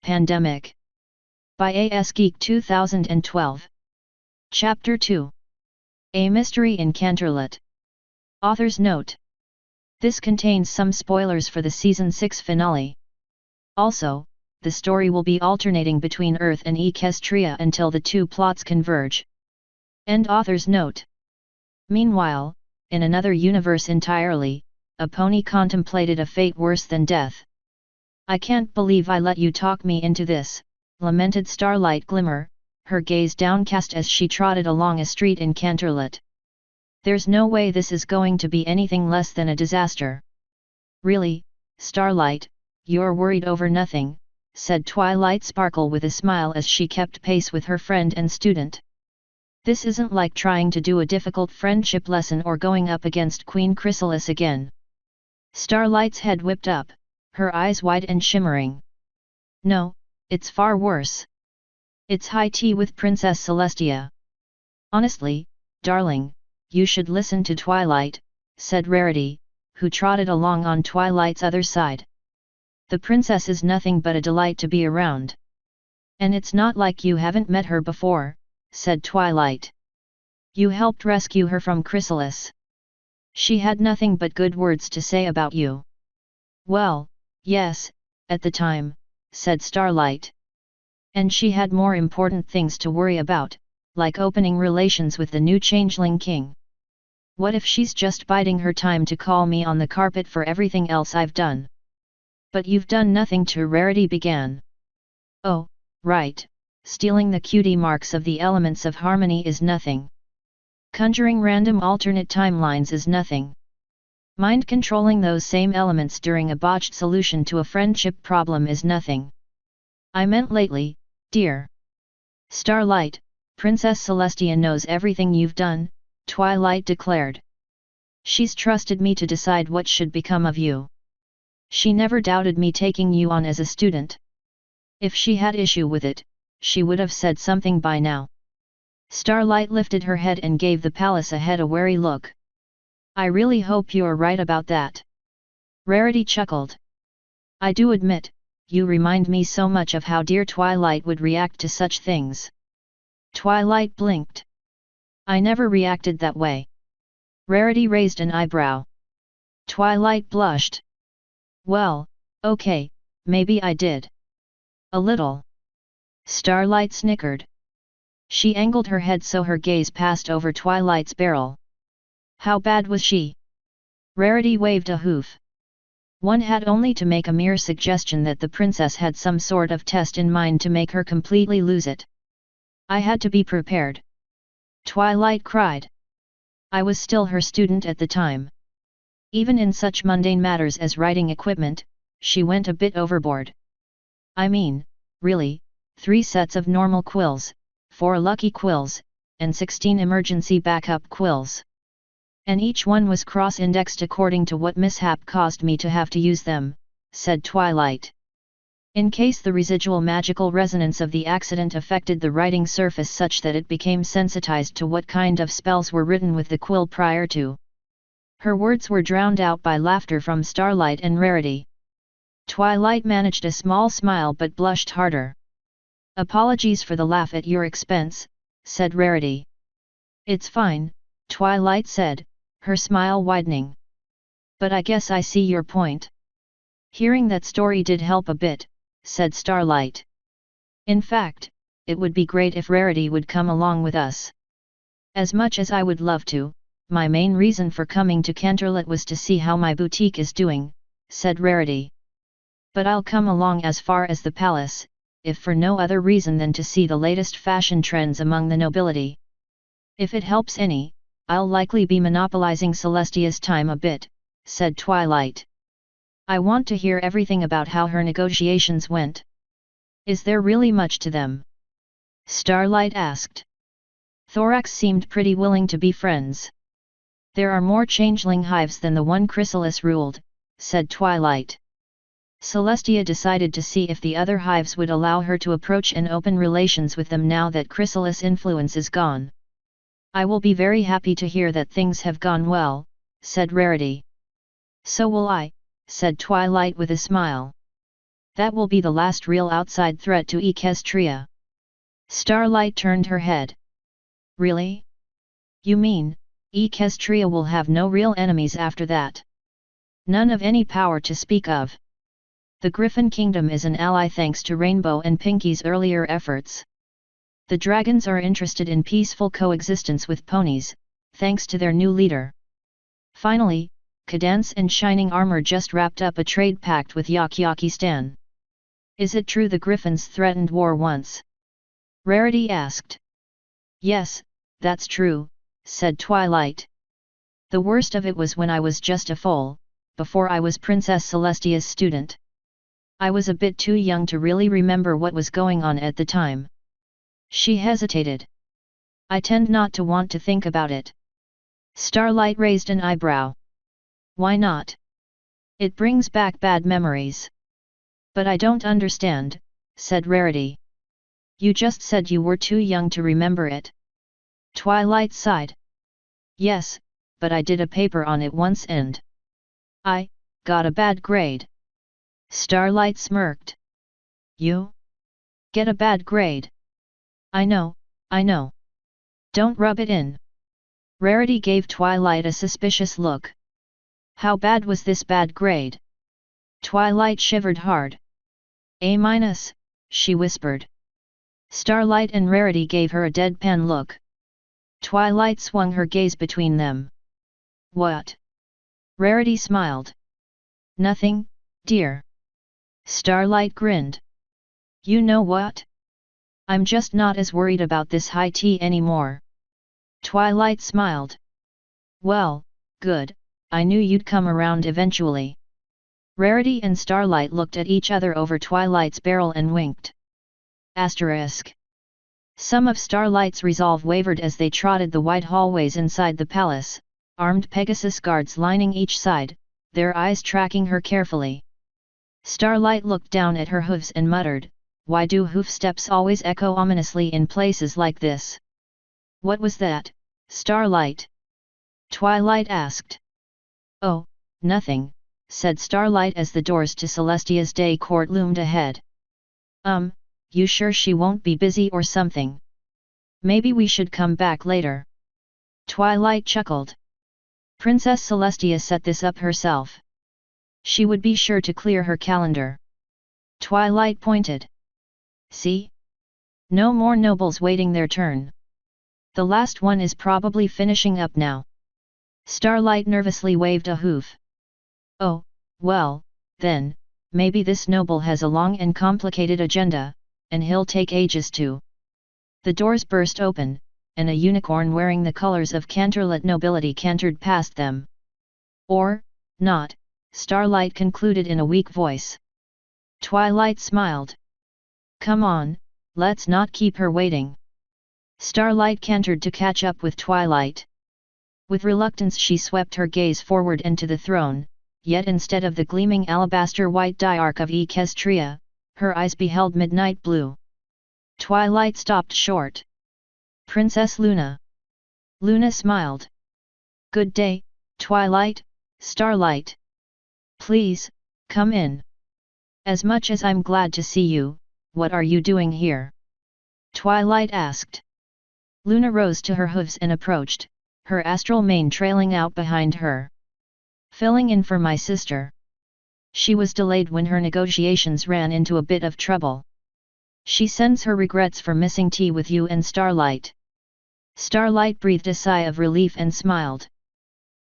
Pandemic. By A.S. Geek 2012. Chapter 2. A Mystery in Canterlot. Author's note. This contains some spoilers for the Season 6 finale. Also, the story will be alternating between Earth and Equestria until the two plots converge. End author's note. Meanwhile, in another universe entirely, a pony contemplated a fate worse than death. "I can't believe I let you talk me into this," lamented Starlight Glimmer, her gaze downcast as she trotted along a street in Canterlot. "There's no way this is going to be anything less than a disaster." "Really, Starlight, you're worried over nothing," said Twilight Sparkle with a smile as she kept pace with her friend and student. "This isn't like trying to do a difficult friendship lesson or going up against Queen Chrysalis again." Starlight's head whipped up, her eyes wide and shimmering. "No, it's far worse. It's high tea with Princess Celestia." "Honestly, darling, you should listen to Twilight," said Rarity, who trotted along on Twilight's other side. "The princess is nothing but a delight to be around." "And it's not like you haven't met her before," said Twilight. "You helped rescue her from Chrysalis. She had nothing but good words to say about you." "Well, yes, at the time," said Starlight. "And she had more important things to worry about, like opening relations with the new Changeling King. What if she's just biding her time to call me on the carpet for everything else I've done?" "But you've done nothing to," Rarity began. "Oh, right, stealing the cutie marks of the elements of harmony is nothing. Conjuring random alternate timelines is nothing. Mind controlling those same elements during a botched solution to a friendship problem is nothing. I meant lately, dear." "Starlight, Princess Celestia knows everything you've done," Twilight declared. "She's trusted me to decide what should become of you. She never doubted me taking you on as a student. If she had issue with it, she would have said something by now." Starlight lifted her head and gave the palace ahead a wary look. "I really hope you're right about that." Rarity chuckled. "I do admit, you remind me so much of how dear Twilight would react to such things." Twilight blinked. "I never reacted that way." Rarity raised an eyebrow. Twilight blushed. "Well, okay, maybe I did. A little." Starlight snickered. She angled her head so her gaze passed over Twilight's barrel. "How bad was she?" Rarity waved a hoof. "One had only to make a mere suggestion that the princess had some sort of test in mind to make her completely lose it. I had to be prepared." Twilight cried. "I was still her student at the time. Even in such mundane matters as writing equipment, she went a bit overboard. I mean, really, 3 sets of normal quills, 4 lucky quills, and 16 emergency backup quills. And each one was cross-indexed according to what mishap caused me to have to use them," said Twilight. "In case the residual magical resonance of the accident affected the writing surface such that it became sensitized to what kind of spells were written with the quill prior to." Her words were drowned out by laughter from Starlight and Rarity. Twilight managed a small smile but blushed harder. "Apologies for the laugh at your expense," said Rarity. "It's fine," Twilight said, her smile widening. "But I guess I see your point." "Hearing that story did help a bit," said Starlight. "In fact, it would be great if Rarity would come along with us." "As much as I would love to, my main reason for coming to Canterlot was to see how my boutique is doing," said Rarity. "But I'll come along as far as the palace, if for no other reason than to see the latest fashion trends among the nobility. If it helps any, I'll likely be monopolizing Celestia's time a bit," said Twilight. "I want to hear everything about how her negotiations went." "Is there really much to them?" Starlight asked. "Thorax seemed pretty willing to be friends." "There are more changeling hives than the one Chrysalis ruled," said Twilight. "Celestia decided to see if the other hives would allow her to approach and open relations with them now that Chrysalis' influence is gone." "I will be very happy to hear that things have gone well," said Rarity. "So will I," said Twilight with a smile. That will be the last real outside threat to Equestria. Starlight turned her head. Really? You mean, Equestria will have no real enemies after that? None of any power to speak of. The Griffin Kingdom is an ally thanks to Rainbow and Pinky's earlier efforts. The dragons are interested in peaceful coexistence with ponies, thanks to their new leader. Finally, Cadance and Shining Armor just wrapped up a trade pact with Yakistan. Is it true the Griffins threatened war once? Rarity asked. Yes, that's true, said Twilight. The worst of it was when I was just a foal, before I was Princess Celestia's student. I was a bit too young to really remember what was going on at the time. She hesitated. I tend not to want to think about it. Starlight raised an eyebrow. Why not? It brings back bad memories. But I don't understand, said Rarity. You just said you were too young to remember it. Twilight sighed. Yes, but I did a paper on it once and I got a bad grade. Starlight smirked. You? Get a bad grade? I know. Don't rub it in. Rarity gave Twilight a suspicious look. How bad was this bad grade? Twilight shivered hard. A-, she whispered. Starlight and Rarity gave her a deadpan look. Twilight swung her gaze between them. What? Rarity smiled. Nothing, dear. Starlight grinned. You know what? I'm just not as worried about this high tea anymore. Twilight smiled. Well, good, I knew you'd come around eventually. Rarity and Starlight looked at each other over Twilight's barrel and winked. Asterisk. Some of Starlight's resolve wavered as they trotted the wide hallways inside the palace, armed Pegasus guards lining each side, their eyes tracking her carefully. Starlight looked down at her hooves and muttered, why do hoof steps always echo ominously in places like this? What was that, Starlight? Twilight asked. Oh, nothing, said Starlight as the doors to Celestia's day court loomed ahead. You sure she won't be busy or something? Maybe we should come back later. Twilight chuckled. Princess Celestia set this up herself. She would be sure to clear her calendar. Twilight pointed. See? No more nobles waiting their turn. The last one is probably finishing up now. Starlight nervously waved a hoof. Oh, well, then, maybe this noble has a long and complicated agenda, and he'll take ages to. The doors burst open, and a unicorn wearing the colors of Canterlot nobility cantered past them. Or, not, Starlight concluded in a weak voice. Twilight smiled. Come on, let's not keep her waiting. Starlight cantered to catch up with Twilight. With reluctance she swept her gaze forward and to the throne, yet instead of the gleaming alabaster white diarch of Equestria, her eyes beheld midnight blue. Twilight stopped short. Princess Luna. Luna smiled. Good day, Twilight, Starlight. Please, come in. As much as I'm glad to see you, what are you doing here? Twilight asked. Luna rose to her hooves and approached, her astral mane trailing out behind her. Filling in for my sister. She was delayed when her negotiations ran into a bit of trouble. She sends her regrets for missing tea with you and Starlight. Starlight breathed a sigh of relief and smiled.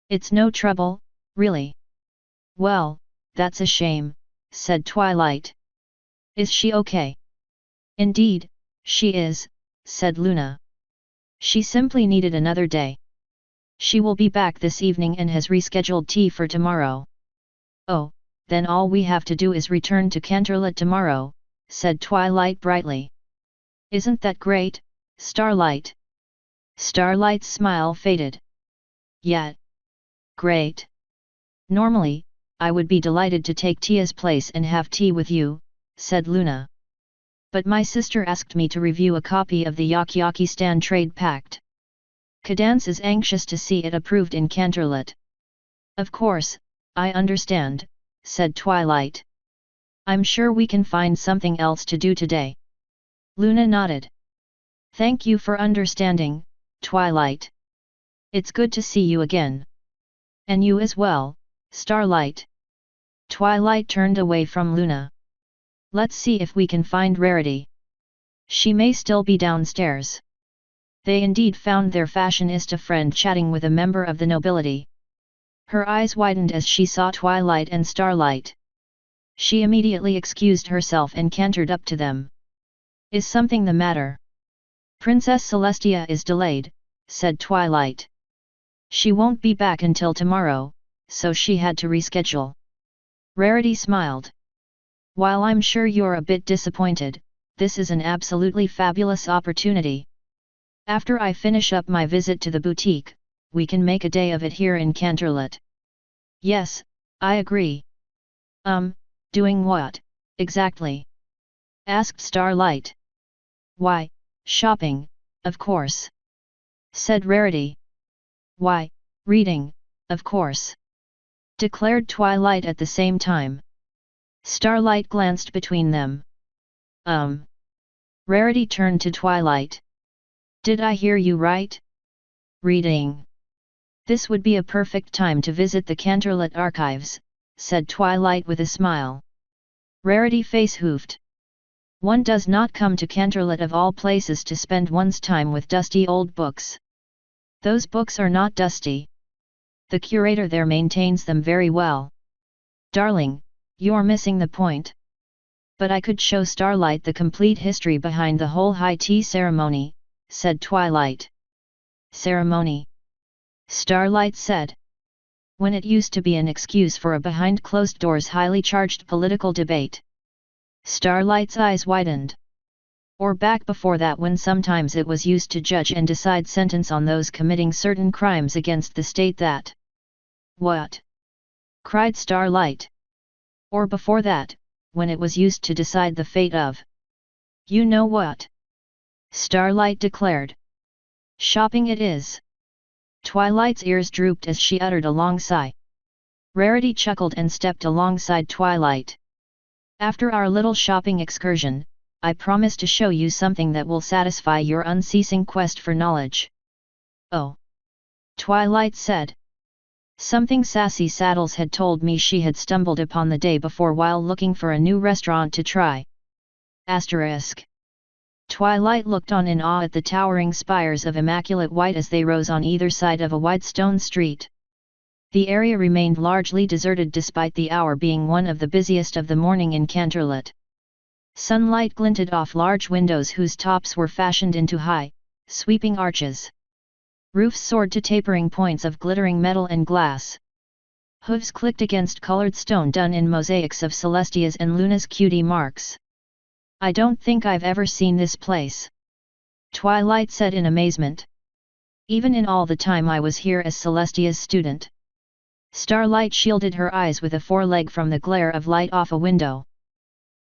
It's no trouble, really. Well, that's a shame, said Twilight. Is she okay? Indeed, she is, said Luna. She simply needed another day. She will be back this evening and has rescheduled tea for tomorrow. Oh, then all we have to do is return to Canterlot tomorrow, said Twilight brightly. Isn't that great, Starlight? Starlight's smile faded. Yeah. Great. Normally, I would be delighted to take Tia's place and have tea with you, said Luna. But my sister asked me to review a copy of the Yakistan Trade Pact. Cadance is anxious to see it approved in Canterlot. Of course, I understand, said Twilight. I'm sure we can find something else to do today. Luna nodded. Thank you for understanding, Twilight. It's good to see you again. And you as well, Starlight. Twilight turned away from Luna. Let's see if we can find Rarity. She may still be downstairs. They indeed found their fashionista friend chatting with a member of the nobility. Her eyes widened as she saw Twilight and Starlight. She immediately excused herself and cantered up to them. Is something the matter? Princess Celestia is delayed, said Twilight. She won't be back until tomorrow, so she had to reschedule. Rarity smiled. While I'm sure you're a bit disappointed, this is an absolutely fabulous opportunity. After I finish up my visit to the boutique, we can make a day of it here in Canterlot. Yes, I agree. Doing what, exactly? Asked Starlight. Why, shopping, of course. Said Rarity. Why, reading, of course. Declared Twilight at the same time. Starlight glanced between them. Rarity turned to Twilight. Did I hear you right? Reading. This would be a perfect time to visit the Canterlot archives, said Twilight with a smile. Rarity face hoofed. One does not come to Canterlot of all places to spend one's time with dusty old books. Those books are not dusty. The curator there maintains them very well. Darling, you're missing the point. But I could show Starlight the complete history behind the whole high tea ceremony, said Twilight. Ceremony? Starlight said. When it used to be an excuse for a behind closed doors highly charged political debate. Starlight's eyes widened. Or back before that, when sometimes it was used to judge and decide sentence on those committing certain crimes against the state that. What? Cried Starlight. Or before that, when it was used to decide the fate of. You know what? Starlight declared. Shopping it is. Twilight's ears drooped as she uttered a long sigh. Rarity chuckled and stepped alongside Twilight. After our little shopping excursion, I promise to show you something that will satisfy your unceasing quest for knowledge. Oh! Twilight said. Something Sassy Saddles had told me she had stumbled upon the day before while looking for a new restaurant to try. Asterisk. Twilight looked on in awe at the towering spires of immaculate white as they rose on either side of a wide stone street. The area remained largely deserted despite the hour being one of the busiest of the morning in Canterlot. Sunlight glinted off large windows whose tops were fashioned into high, sweeping arches. Roofs soared to tapering points of glittering metal and glass. Hooves clicked against colored stone done in mosaics of Celestia's and Luna's cutie marks. I don't think I've ever seen this place. Twilight said in amazement. Even in all the time I was here as Celestia's student. Starlight shielded her eyes with a foreleg from the glare of light off a window.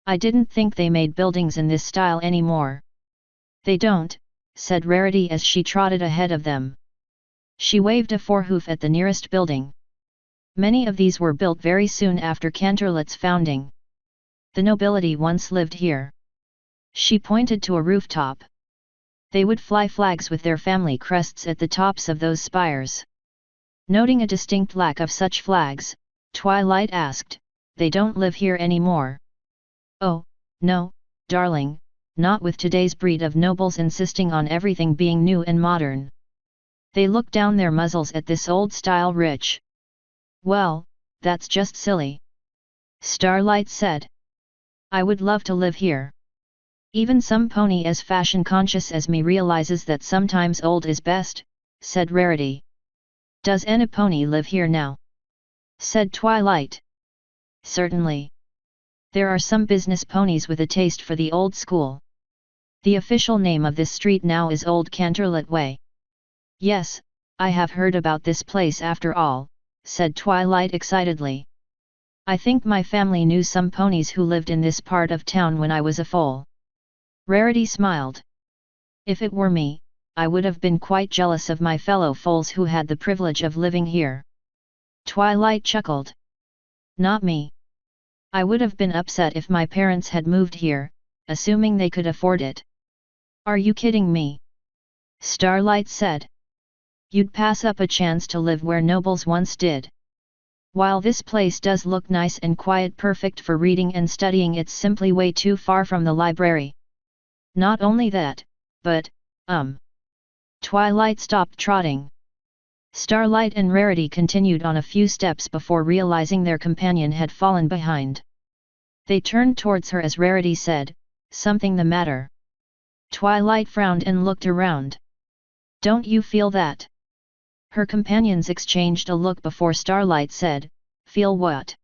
I didn't think they made buildings in this style anymore. They don't, said Rarity as she trotted ahead of them. She waved a forehoof at the nearest building. Many of these were built very soon after Canterlot's founding. The nobility once lived here. She pointed to a rooftop. They would fly flags with their family crests at the tops of those spires. Noting a distinct lack of such flags, Twilight asked, they don't live here anymore? Oh, no, darling, not with today's breed of nobles insisting on everything being new and modern. They look down their muzzles at this old-style rich. Well, that's just silly. Starlight said. I would love to live here. Even some pony as fashion-conscious as me realizes that sometimes old is best, said Rarity. Does any pony live here now? Said Twilight. Certainly. There are some business ponies with a taste for the old school. The official name of this street now is Old Canterlot Way. Yes, I have heard about this place after all, said Twilight excitedly. I think my family knew some ponies who lived in this part of town when I was a foal. Rarity smiled. If it were me, I would have been quite jealous of my fellow foals who had the privilege of living here. Twilight chuckled. Not me. I would have been upset if my parents had moved here, assuming they could afford it. Are you kidding me? Starlight said. You'd pass up a chance to live where nobles once did. While this place does look nice and quiet, perfect for reading and studying, it's simply way too far from the library. Not only that, but, Twilight stopped trotting. Starlight and Rarity continued on a few steps before realizing their companion had fallen behind. They turned towards her as Rarity said, "Something the matter?" Twilight frowned and looked around. "Don't you feel that?" Her companions exchanged a look before Starlight said, "Feel what?"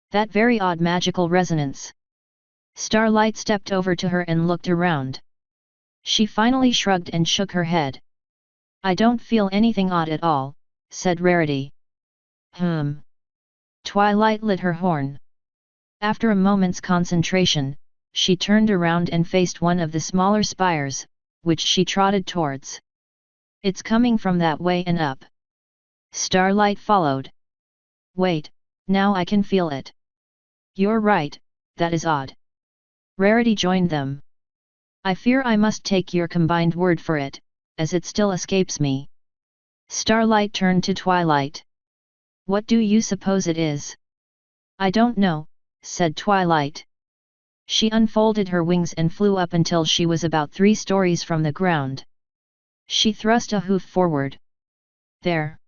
"That very odd magical resonance." Starlight stepped over to her and looked around. She finally shrugged and shook her head. "I don't feel anything odd at all," said Rarity. Twilight lit her horn. After a moment's concentration, she turned around and faced one of the smaller spires, which she trotted towards. "It's coming from that way and up." Starlight followed. "Wait, now I can feel it." "You're right, that is odd." Rarity joined them. "I fear I must take your combined word for it, as it still escapes me." Starlight turned to Twilight. "What do you suppose it is?" "I don't know," said Twilight. She unfolded her wings and flew up until she was about 3 stories from the ground. She thrust a hoof forward. "There!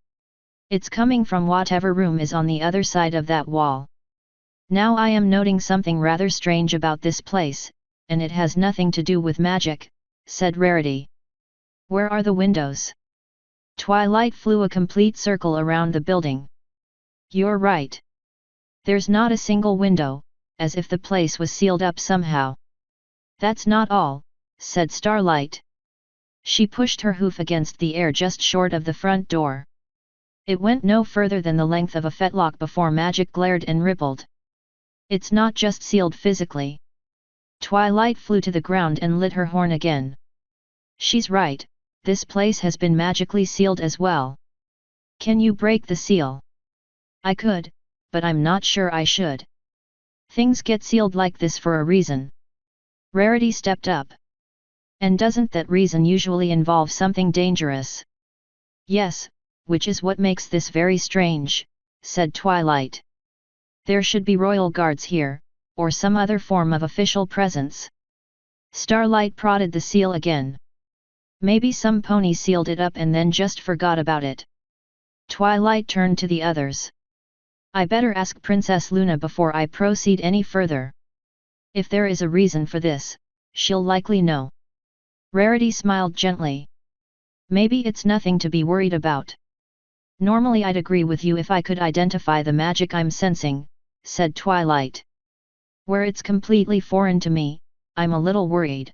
It's coming from whatever room is on the other side of that wall. Now I am noting something rather strange about this place, and it has nothing to do with magic," said Rarity. "Where are the windows?" Twilight flew a complete circle around the building. "You're right. There's not a single window, as if the place was sealed up somehow." "That's not all," said Starlight. She pushed her hoof against the air just short of the front door. It went no further than the length of a fetlock before magic glared and rippled. "It's not just sealed physically." Twilight flew to the ground and lit her horn again. "She's right, this place has been magically sealed as well." "Can you break the seal?" "I could, but I'm not sure I should. Things get sealed like this for a reason." Rarity stepped up. "And doesn't that reason usually involve something dangerous?" "Yes, which is what makes this very strange," said Twilight. "There should be royal guards here, or some other form of official presence." Starlight prodded the seal again. "Maybe some pony sealed it up and then just forgot about it." Twilight turned to the others. "I better ask Princess Luna before I proceed any further. If there is a reason for this, she'll likely know." Rarity smiled gently. "Maybe it's nothing to be worried about." "Normally I'd agree with you if I could identify the magic I'm sensing," said Twilight. "Where it's completely foreign to me, I'm a little worried.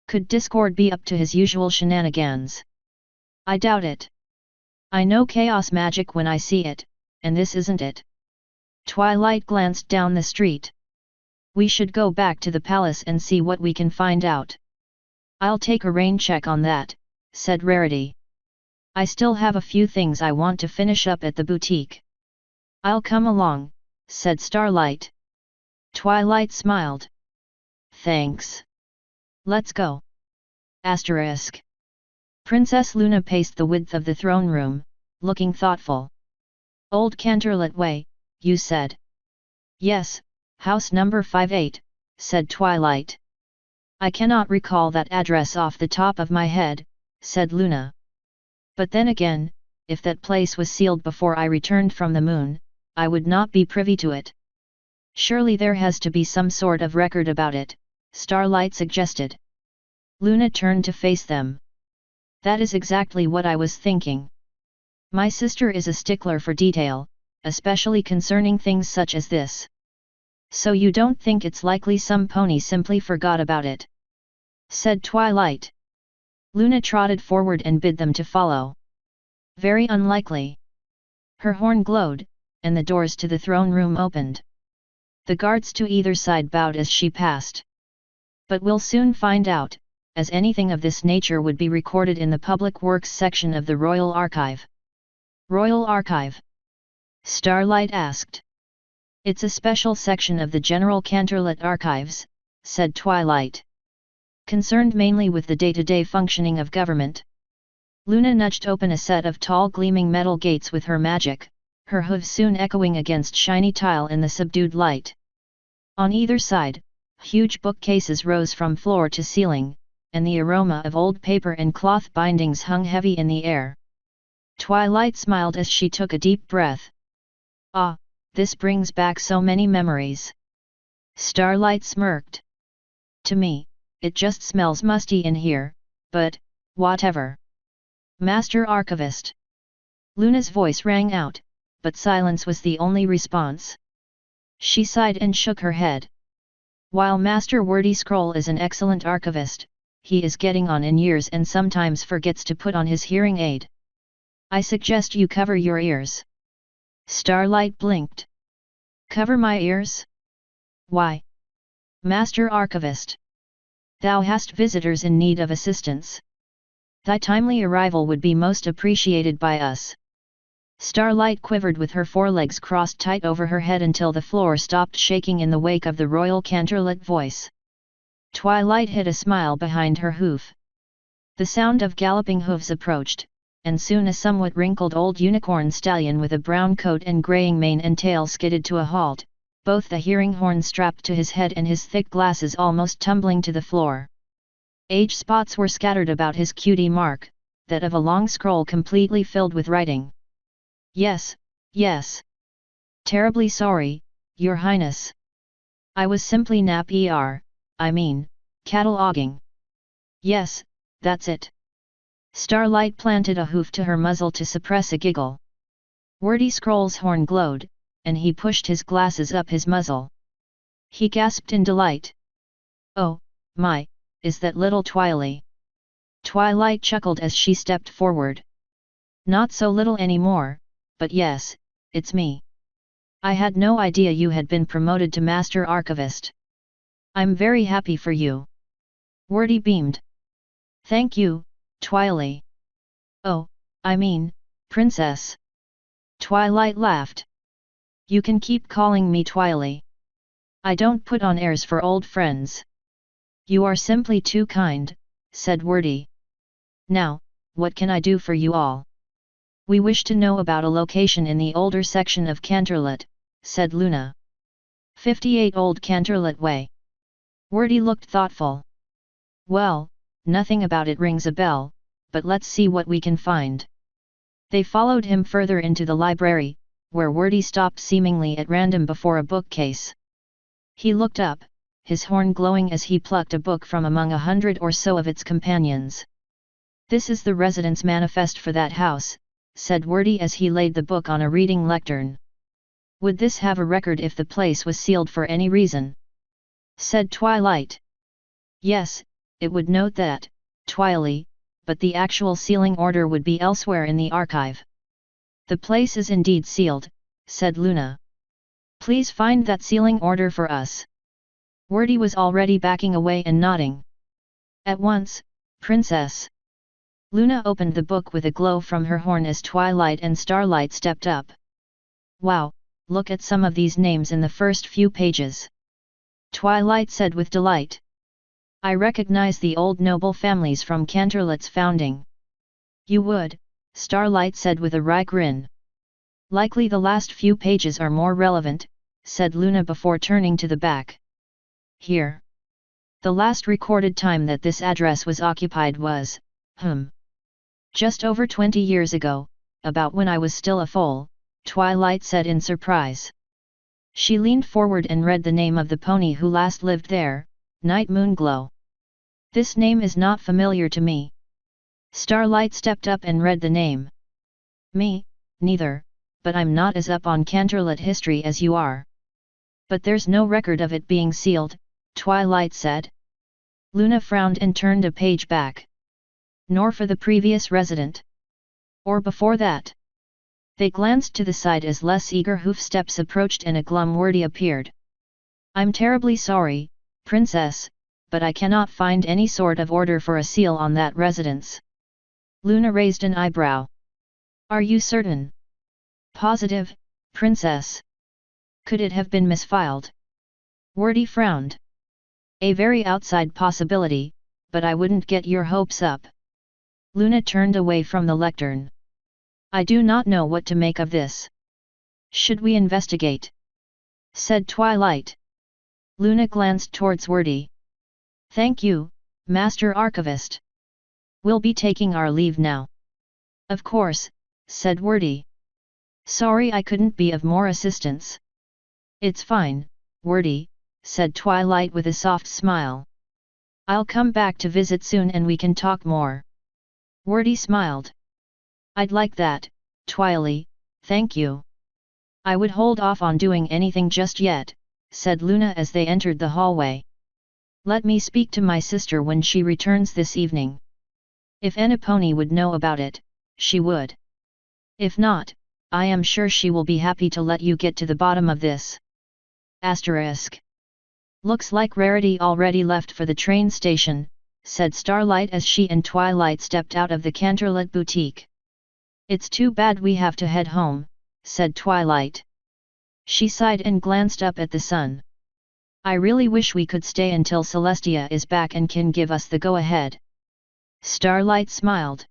Could Discord be up to his usual shenanigans?" "I doubt it. I know chaos magic when I see it, and this isn't it." Twilight glanced down the street. "We should go back to the palace and see what we can find out." "I'll take a rain check on that," said Rarity. "I still have a few things I want to finish up at the boutique." "I'll come along," said Starlight. Twilight smiled. "Thanks. Let's go." ***. Princess Luna paced the width of the throne room, looking thoughtful. "Old Canterlot Way, you said?" "Yes, house number 58, said Twilight. "I cannot recall that address off the top of my head," said Luna. "But then again, if that place was sealed before I returned from the moon, I would not be privy to it." "Surely there has to be some sort of record about it," Starlight suggested. Luna turned to face them. "That is exactly what I was thinking. My sister is a stickler for detail, especially concerning things such as this. So you don't think it's likely some pony simply forgot about it?" said Twilight. Luna trotted forward and bid them to follow. "Very unlikely." Her horn glowed, and the doors to the throne room opened. The guards to either side bowed as she passed. "But we'll soon find out, as anything of this nature would be recorded in the Public Works section of the Royal Archive." "Royal Archive?" Starlight asked. It's a special section of the General Canterlot archives, said Twilight. Concerned mainly with the day-to-day functioning of government. Luna nudged open a set of tall gleaming metal gates with her magic, her hooves soon echoing against shiny tile in the subdued light. On either side, huge bookcases rose from floor to ceiling, and the aroma of old paper and cloth bindings hung heavy in the air. Twilight smiled as she took a deep breath. Ah, this brings back so many memories. Starlight smirked. To me, it just smells musty in here, but, whatever. Master Archivist. Luna's voice rang out, but silence was the only response. She sighed and shook her head. While Master Wordy Scroll is an excellent archivist, he is getting on in years and sometimes forgets to put on his hearing aid. I suggest you cover your ears. Starlight blinked. Cover my ears? Why? Master Archivist. Thou hast visitors in need of assistance. Thy timely arrival would be most appreciated by us. Starlight quivered with her forelegs crossed tight over her head until the floor stopped shaking in the wake of the royal Canterlot voice. Twilight hid a smile behind her hoof. The sound of galloping hooves approached, and soon a somewhat wrinkled old unicorn stallion with a brown coat and graying mane and tail skidded to a halt, both the hearing horn strapped to his head and his thick glasses almost tumbling to the floor. Age spots were scattered about his cutie mark, that of a long scroll completely filled with writing. Yes, yes. Terribly sorry, Your Highness. I was simply cataloging. Yes, that's it. Starlight planted a hoof to her muzzle to suppress a giggle. Wordy Scroll's horn glowed, and he pushed his glasses up his muzzle. He gasped in delight. Oh, my, is that little Twily? Twilight chuckled as she stepped forward. Not so little anymore, but yes, it's me. I had no idea you had been promoted to Master Archivist. I'm very happy for you. Wordy beamed. Thank you, Twily. Oh, Princess. Twilight laughed. You can keep calling me Twily. I don't put on airs for old friends. You are simply too kind, said Wordy. Now, what can I do for you all? We wish to know about a location in the older section of Canterlot, said Luna. 58 Old Canterlot Way. Wordy looked thoughtful. Well, nothing about it rings a bell, but let's see what we can find. They followed him further into the library, where Wordy stopped seemingly at random before a bookcase. He looked up, his horn glowing as he plucked a book from among 100 or so of its companions. This is the residence manifest for that house, said Wordy as he laid the book on a reading lectern. Would this have a record if the place was sealed for any reason? Said Twilight. Yes, it would note that, Twily, but the actual sealing order would be elsewhere in the archive. The place is indeed sealed, said Luna. Please find that sealing order for us. Wordy was already backing away and nodding. At once, Princess. Luna opened the book with a glow from her horn as Twilight and Starlight stepped up. Wow, look at some of these names in the first few pages. Twilight said with delight. I recognize the old noble families from Canterlot's founding. You would, Starlight said with a wry grin. Likely the last few pages are more relevant, said Luna before turning to the back. Here. The last recorded time that this address was occupied was, just over 20 years ago, about when I was still a foal, Twilight said in surprise. She leaned forward and read the name of the pony who last lived there, Night Moonglow. This name is not familiar to me. Starlight stepped up and read the name. Me, neither, but I'm not as up on Canterlot history as you are. But there's no record of it being sealed, Twilight said. Luna frowned and turned a page back. Nor for the previous resident. Or before that. They glanced to the side as less eager hoofsteps approached and a glum Wordy appeared. I'm terribly sorry, Princess, but I cannot find any sort of order for a seal on that residence. Luna raised an eyebrow. Are you certain? Positive, Princess. Could it have been misfiled? Wordy frowned. A very outside possibility, but I wouldn't get your hopes up. Luna turned away from the lectern. I do not know what to make of this. Should we investigate? Said Twilight. Luna glanced towards Wordy. Thank you, Master Archivist. We'll be taking our leave now. Of course, said Wordy. Sorry I couldn't be of more assistance. It's fine, Wordy, said Twilight with a soft smile. I'll come back to visit soon and we can talk more. Wordy smiled. I'd like that, Twily, thank you. I would hold off on doing anything just yet, said Luna as they entered the hallway. Let me speak to my sister when she returns this evening. If Enipone would know about it, she would. If not, I am sure she will be happy to let you get to the bottom of this. Asterisk. Looks like Rarity already left for the train station, said Starlight as she and Twilight stepped out of the Canterlot boutique. It's too bad we have to head home, said Twilight. She sighed and glanced up at the sun. I really wish we could stay until Celestia is back and can give us the go-ahead. Starlight smiled.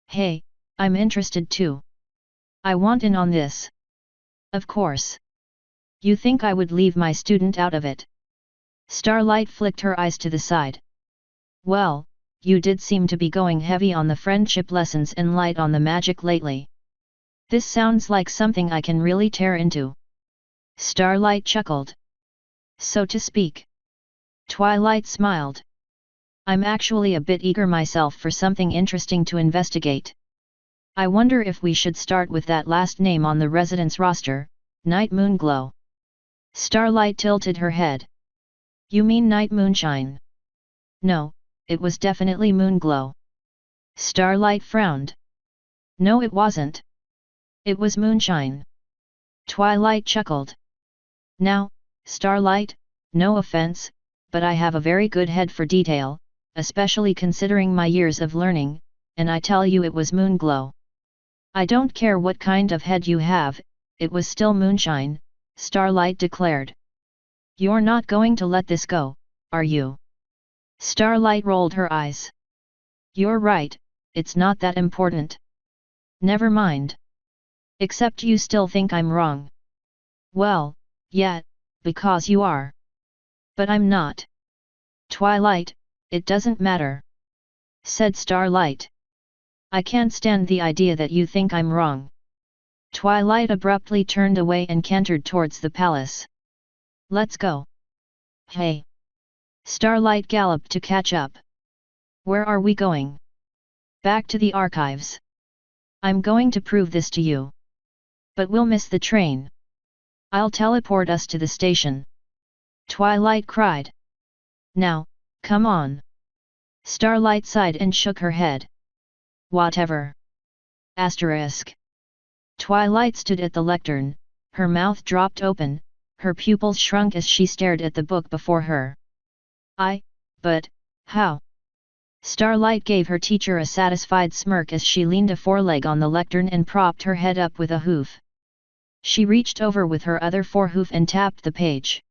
Hey, I'm interested too. I want in on this. Of course. You think I would leave my student out of it? Starlight flicked her eyes to the side. Well, you did seem to be going heavy on the friendship lessons and light on the magic lately. This sounds like something I can really tear into. Starlight chuckled. So to speak. Twilight smiled. I'm actually a bit eager myself for something interesting to investigate. I wonder if we should start with that last name on the residence roster, Night Moonglow. Starlight tilted her head. You mean Night Moonshine? No, it was definitely Moonglow. Starlight frowned. No, it wasn't. It was Moonshine. Twilight chuckled. Now, Starlight, no offense, but I have a very good head for detail, especially considering my years of learning, and I tell you it was Moonglow. I don't care what kind of head you have, it was still Moonshine, Starlight declared. You're not going to let this go, are you? Starlight rolled her eyes. You're right, it's not that important. Never mind. Except you still think I'm wrong. Well, yeah, because you are. But I'm not. Twilight, it doesn't matter. Said Starlight. I can't stand the idea that you think I'm wrong. Twilight abruptly turned away and cantered towards the palace. Let's go. Hey. Starlight galloped to catch up. Where are we going? Back to the archives. I'm going to prove this to you. But we'll miss the train. I'll teleport us to the station. Twilight cried. Now, come on. Starlight sighed and shook her head. Whatever. Asterisk. Twilight stood at the lectern, her mouth dropped open, her pupils shrunk as she stared at the book before her. But, how? Starlight gave her teacher a satisfied smirk as she leaned a foreleg on the lectern and propped her head up with a hoof. She reached over with her other forehoof and tapped the page.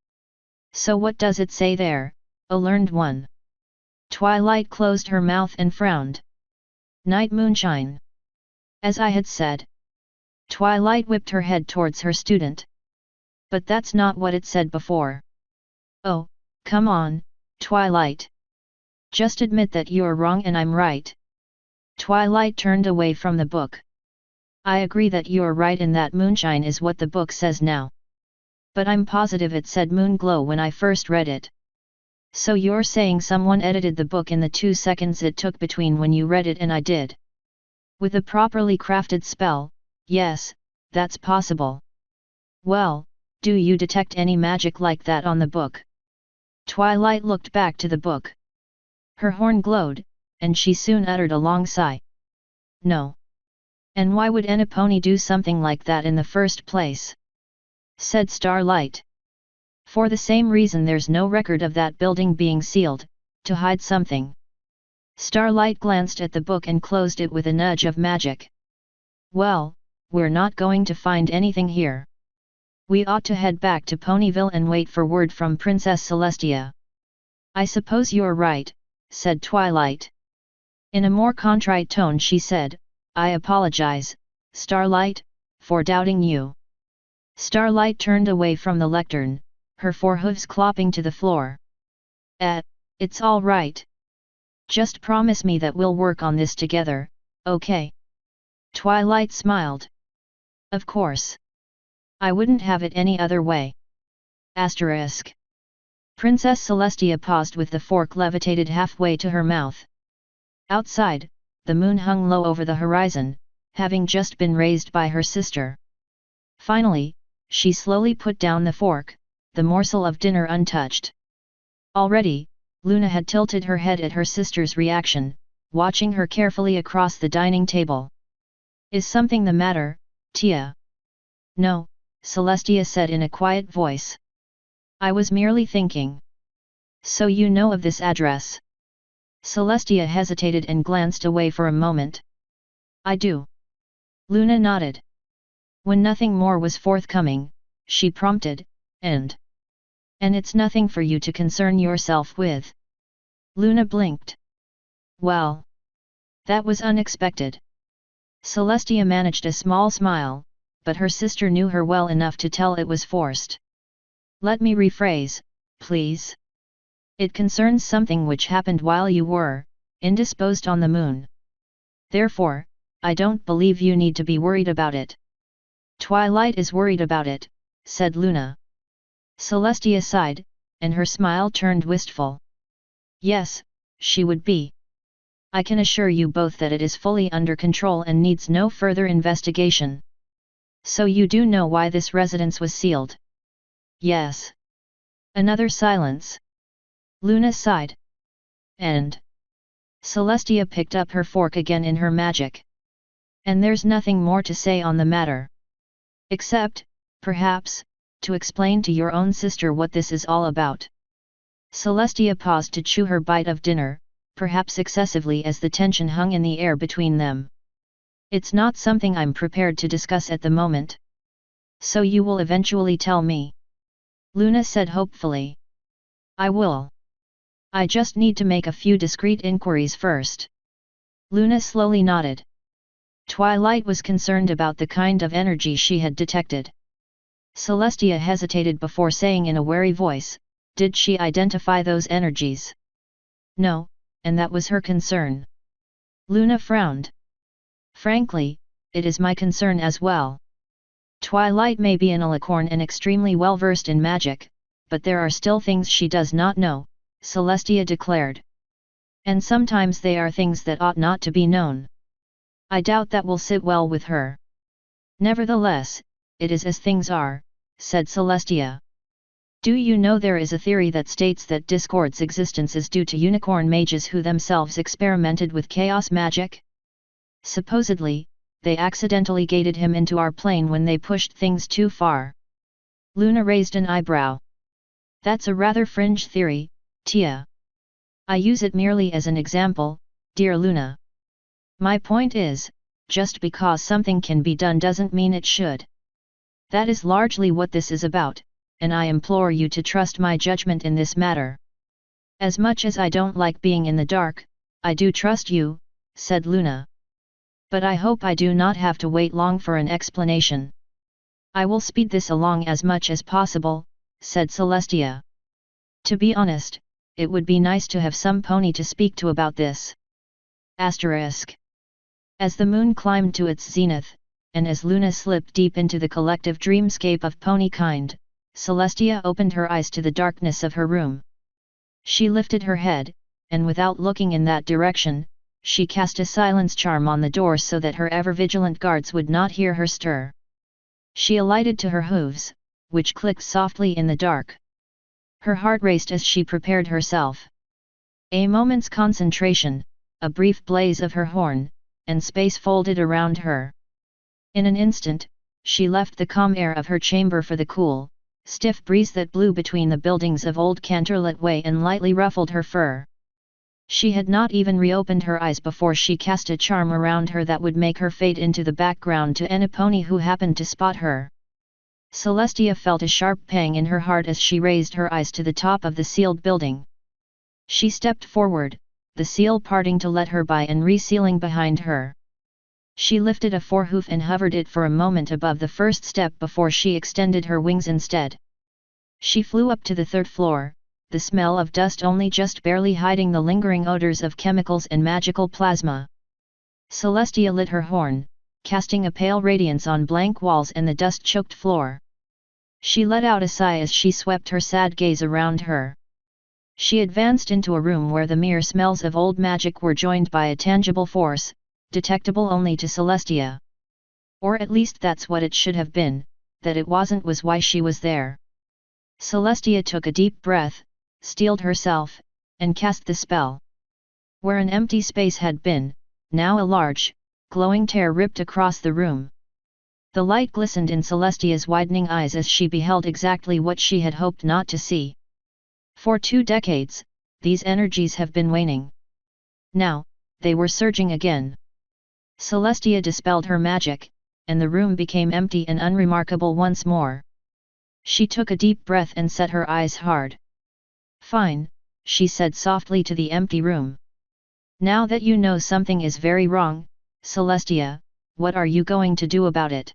So what does it say there, a learned one? Twilight closed her mouth and frowned. Night Moonshine. As I had said. Twilight whipped her head towards her student. But that's not what it said before. Oh, come on, Twilight. Just admit that you're wrong and I'm right. Twilight turned away from the book. I agree that you're right and that Moonshine is what the book says now. But I'm positive it said Moonglow when I first read it. So you're saying someone edited the book in the 2 seconds it took between when you read it and I did? With a properly crafted spell, yes, that's possible. Well, do you detect any magic like that on the book? Twilight looked back to the book. Her horn glowed, and she soon uttered a long sigh. No. And why would Enipone do something like that in the first place? Said Starlight. For the same reason there's no record of that building being sealed, to hide something. Starlight glanced at the book and closed it with a nudge of magic. Well, we're not going to find anything here. We ought to head back to Ponyville and wait for word from Princess Celestia. I suppose you're right, said Twilight. In a more contrite tone she said, I apologize, Starlight, for doubting you. Starlight turned away from the lectern, her forehooves clopping to the floor. It's all right. Just promise me that we'll work on this together, okay? Twilight smiled. Of course. I wouldn't have it any other way. Asterisk. Princess Celestia paused with the fork levitated halfway to her mouth. Outside, the moon hung low over the horizon, having just been raised by her sister. Finally, she slowly put down the fork, the morsel of dinner untouched. Already, Luna had tilted her head at her sister's reaction, watching her carefully across the dining table. Is something the matter, Tia? No, Celestia said in a quiet voice. I was merely thinking. So you know of this address? Celestia hesitated and glanced away for a moment. I do. Luna nodded. When nothing more was forthcoming, she prompted, And it's nothing for you to concern yourself with. Luna blinked. Well. That was unexpected. Celestia managed a small smile, but her sister knew her well enough to tell it was forced. Let me rephrase, please. It concerns something which happened while you were indisposed on the moon. Therefore, I don't believe you need to be worried about it. Twilight is worried about it, said Luna. Celestia sighed, and her smile turned wistful. Yes, she would be. I can assure you both that it is fully under control and needs no further investigation. So you do know why this residence was sealed? Yes. Another silence. Luna sighed. And Celestia picked up her fork again in her magic. And there's nothing more to say on the matter. Except, perhaps, to explain to your own sister what this is all about. Celestia paused to chew her bite of dinner, perhaps excessively as the tension hung in the air between them. It's not something I'm prepared to discuss at the moment. So you will eventually tell me? Luna said hopefully. I will. I just need to make a few discreet inquiries first. Luna slowly nodded. Twilight was concerned about the kind of energy she had detected. Celestia hesitated before saying in a wary voice, did she identify those energies? No, and that was her concern. Luna frowned. Frankly, it is my concern as well. Twilight may be an alicorn and extremely well versed in magic, but there are still things she does not know, Celestia declared. And sometimes they are things that ought not to be known. I doubt that will sit well with her. Nevertheless, it is as things are, said Celestia. Do you know there is a theory that states that Discord's existence is due to unicorn mages who themselves experimented with chaos magic? Supposedly, they accidentally gated him into our plane when they pushed things too far. Luna raised an eyebrow. That's a rather fringe theory, Tia. I use it merely as an example, dear Luna. My point is, just because something can be done doesn't mean it should. That is largely what this is about, and I implore you to trust my judgment in this matter. As much as I don't like being in the dark, I do trust you, said Luna. But I hope I do not have to wait long for an explanation. I will speed this along as much as possible, said Celestia. To be honest, it would be nice to have some pony to speak to about this. Asterisk. As the moon climbed to its zenith, and as Luna slipped deep into the collective dreamscape of pony kind, Celestia opened her eyes to the darkness of her room. She lifted her head, and without looking in that direction, she cast a silence charm on the door so that her ever-vigilant guards would not hear her stir. She alighted to her hooves, which clicked softly in the dark. Her heart raced as she prepared herself. A moment's concentration, a brief blaze of her horn, and space folded around her. In an instant, she left the calm air of her chamber for the cool, stiff breeze that blew between the buildings of Old Canterlot Way and lightly ruffled her fur. She had not even reopened her eyes before she cast a charm around her that would make her fade into the background to any pony who happened to spot her. Celestia felt a sharp pang in her heart as she raised her eyes to the top of the sealed building. She stepped forward, the seal parting to let her by and resealing behind her. She lifted a forehoof and hovered it for a moment above the first step before she extended her wings instead. She flew up to the third floor, the smell of dust only just barely hiding the lingering odors of chemicals and magical plasma. Celestia lit her horn, casting a pale radiance on blank walls and the dust-choked floor. She let out a sigh as she swept her sad gaze around her. She advanced into a room where the mere smells of old magic were joined by a tangible force, detectable only to Celestia. Or at least that's what it should have been, that it wasn't was why she was there. Celestia took a deep breath, steeled herself, and cast the spell. Where an empty space had been, now a large, glowing tear ripped across the room. The light glistened in Celestia's widening eyes as she beheld exactly what she had hoped not to see. For 2 decades, these energies have been waning. Now, they were surging again. Celestia dispelled her magic, and the room became empty and unremarkable once more. She took a deep breath and set her eyes hard. "Fine," she said softly to the empty room. "Now that you know something is very wrong, Celestia, what are you going to do about it?"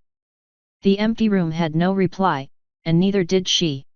The empty room had no reply, and neither did she.